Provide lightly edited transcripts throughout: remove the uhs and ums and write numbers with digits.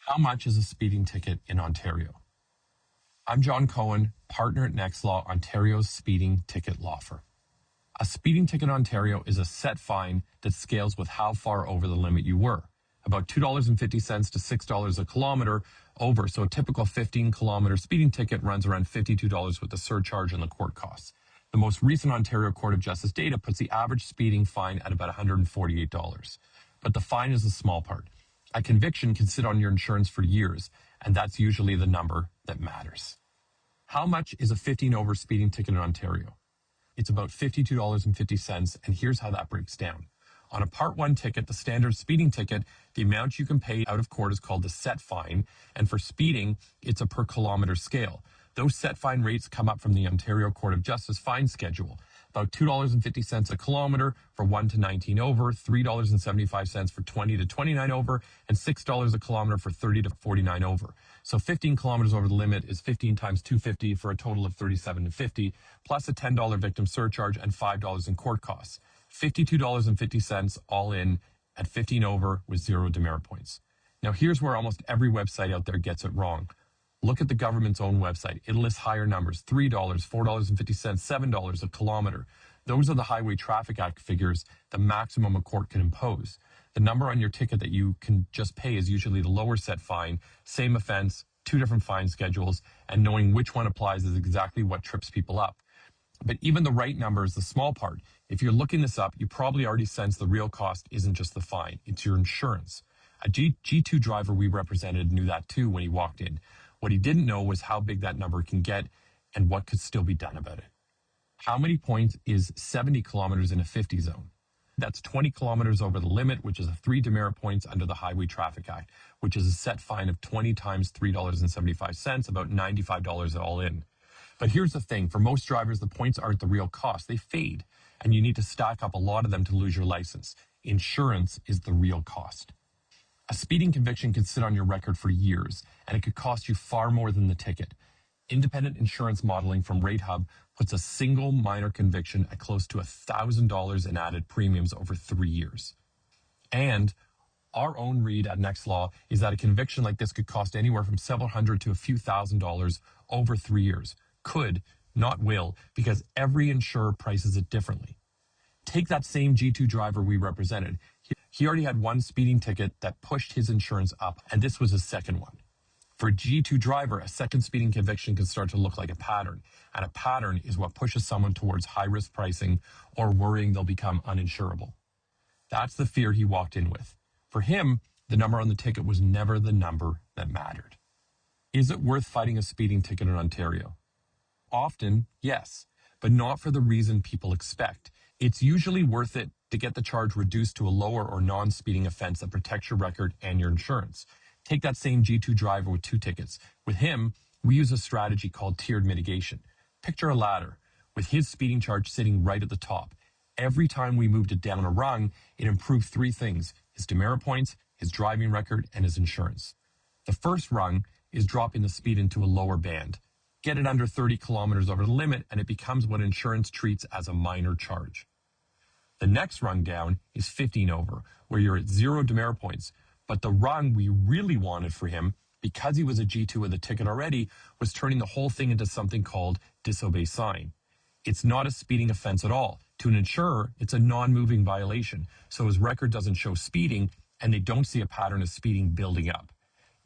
How much is a speeding ticket in Ontario? I'm John Cohen, partner at Nextlaw, Ontario's speeding ticket law firm. A speeding ticket in Ontario is a set fine that scales with how far over the limit you were, about $2.50 to $6 a kilometer over, so a typical 15-kilometer speeding ticket runs around $52 with the surcharge and the court costs. The most recent Ontario Court of Justice data puts the average speeding fine at about $148. But the fine is a small part. A conviction can sit on your insurance for years, and that's usually the number that matters. How much is a 15 over speeding ticket in Ontario? It's about $52.50, and here's how that breaks down. On a Part 1 ticket, the standard speeding ticket, the amount you can pay out of court is called the set fine, and for speeding, it's a per kilometer scale. Those set fine rates come up from the Ontario Court of Justice fine schedule. About $2.50 a kilometer for 1 to 19 over, $3.75 for 20 to 29 over, and $6 a kilometer for 30 to 49 over. So 15 kilometers over the limit is 15 times $2.50 for a total of $37.50, plus a $10 victim surcharge and $5 in court costs. $52.50 all in at 15 over with 0 demerit points. Now here's where almost every website out there gets it wrong. Look at the government's own website. It lists higher numbers, $3, $4.50, $7 a kilometer. Those are the Highway Traffic Act figures, the maximum a court can impose. The number on your ticket that you can just pay is usually the lower set fine, same offense, 2 different fine schedules, and knowing which one applies is exactly what trips people up. But even the right number is the small part. If you're looking this up, you probably already sense the real cost isn't just the fine, it's your insurance. A G2 driver we represented knew that too when he walked in. What he didn't know was how big that number can get and what could still be done about it. How many points is 70 kilometers in a 50 zone? That's 20 kilometers over the limit, which is a 3 demerit points under the Highway Traffic Act, which is a set fine of 20 times $3.75, about $95 all in. But here's the thing, for most drivers, the points aren't the real cost. They fade, and you need to stack up a lot of them to lose your license. Insurance is the real cost. A speeding conviction could sit on your record for years, and it could cost you far more than the ticket. Independent insurance modeling from RateHub puts a single minor conviction at close to $1,000 in added premiums over 3 years. And our own read at Nextlaw is that a conviction like this could cost anywhere from several hundred to a few $1,000s over 3 years. Could, not will, because every insurer prices it differently. Take that same G2 driver we represented. He already had one speeding ticket that pushed his insurance up, and this was his second one. For a G2 driver, a second speeding conviction can start to look like a pattern, and a pattern is what pushes someone towards high-risk pricing or worrying they'll become uninsurable. That's the fear he walked in with. For him, the number on the ticket was never the number that mattered. Is it worth fighting a speeding ticket in Ontario? Often, yes, but not for the reason people expect. It's usually worth it to get the charge reduced to a lower or non-speeding offense that protects your record and your insurance. Take that same G2 driver with 2 tickets. With him, we use a strategy called tiered mitigation. Picture a ladder with his speeding charge sitting right at the top. Every time we moved it down a rung, it improved 3 things: his demerit points, his driving record, and his insurance. The first rung is dropping the speed into a lower band. Get it under 30 kilometers over the limit, and it becomes what insurance treats as a minor charge. The next rung down is 15 over, where you're at 0 demerit points. But the rung we really wanted for him, because he was a G2 with a ticket already, was turning the whole thing into something called disobey sign. It's not a speeding offense at all. To an insurer, it's a non-moving violation, so his record doesn't show speeding, and they don't see a pattern of speeding building up.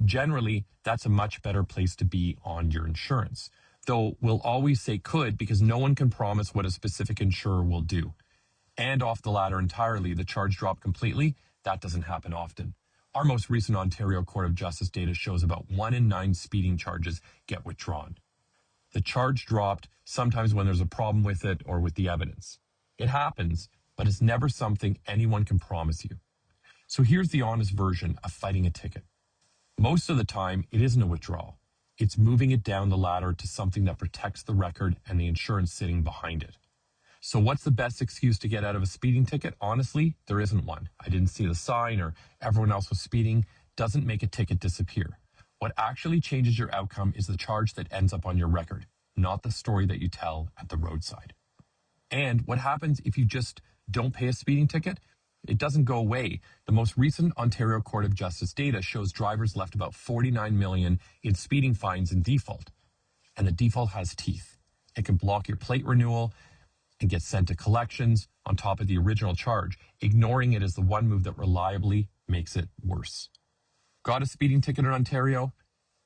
Generally, that's a much better place to be on your insurance. Though we'll always say could, because no one can promise what a specific insurer will do. And off the ladder entirely, the charge dropped completely, that doesn't happen often. Our most recent Ontario Court of Justice data shows about 1 in 9 speeding charges get withdrawn. The charge dropped sometimes when there's a problem with it or with the evidence. It happens, but it's never something anyone can promise you. So here's the honest version of fighting a ticket. Most of the time, it isn't a withdrawal. It's moving it down the ladder to something that protects the record and the insurance sitting behind it. So what's the best excuse to get out of a speeding ticket? Honestly, there isn't one. I didn't see the sign or everyone else was speeding. Doesn't make a ticket disappear. What actually changes your outcome is the charge that ends up on your record, not the story that you tell at the roadside. And what happens if you just don't pay a speeding ticket? It doesn't go away. The most recent Ontario Court of Justice data shows drivers left about 49 million in speeding fines in default. And the default has teeth. It can block your plate renewal and get sent to collections on top of the original charge. Ignoring it is the one move that reliably makes it worse. Got a speeding ticket in Ontario?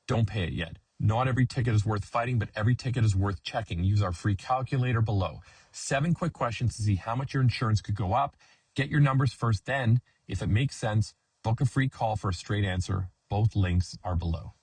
Don't pay it yet. Not every ticket is worth fighting, but every ticket is worth checking. Use our free calculator below. 7 quick questions to see how much your insurance could go up. Get your numbers first, then, if it makes sense, book a free call for a straight answer. Both links are below.